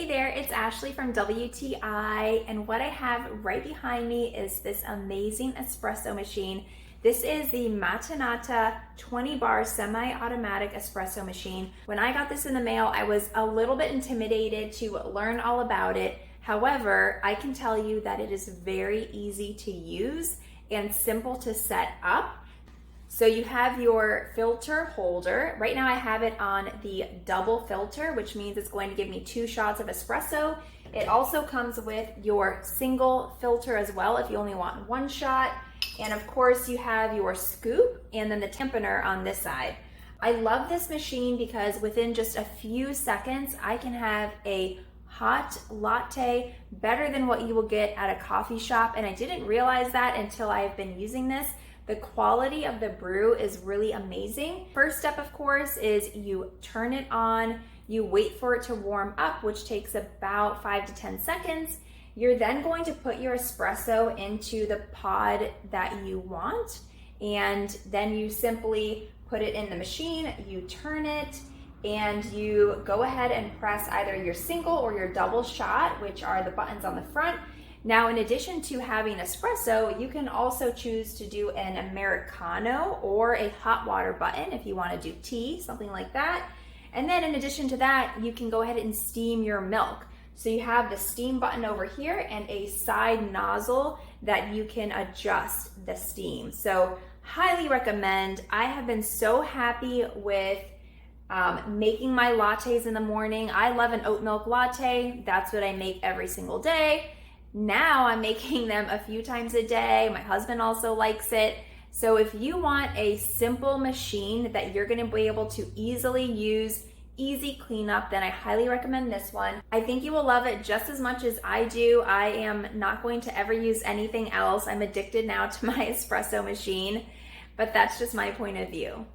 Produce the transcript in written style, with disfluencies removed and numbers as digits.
Hey there, it's Ashley from WTI, and what I have right behind me is this amazing espresso machine. This is the MAttinata 20-bar semi-automatic espresso machine. When I got this in the mail, I was a little bit intimidated to learn all about it. However, I can tell you that it is very easy to use and simple to set up. So you have your filter holder. Right now I have it on the double filter, which means it's going to give me 2 shots of espresso. It also comes with your single filter as well if you only want 1 shot. And of course you have your scoop and then the dampener on this side. I love this machine because within just a few seconds, I can have a hot latte better than what you will get at a coffee shop. And I didn't realize that until I've been using this. The quality of the brew is really amazing. First step, of course, is you turn it on, you wait for it to warm up, which takes about 5 to 10 seconds. You're then going to put your espresso into the pod that you want, and then you simply put it in the machine, you turn it, and you go ahead and press either your single or your double shot, which are the buttons on the front. Now, in addition to having espresso, you can also choose to do an Americano or a hot water button if you want to do tea, something like that. And then in addition to that, you can go ahead and steam your milk. So you have the steam button over here and a side nozzle that you can adjust the steam. So highly recommend. I have been so happy with making my lattes in the morning. I love an oat milk latte. That's what I make every single day. Now I'm making them a few times a day. My husband also likes it. So if you want a simple machine that you're going to be able to easily use, easy cleanup, then I highly recommend this one. I think you will love it just as much as I do. I am not going to ever use anything else. I'm addicted now to my espresso machine, but that's just my point of view.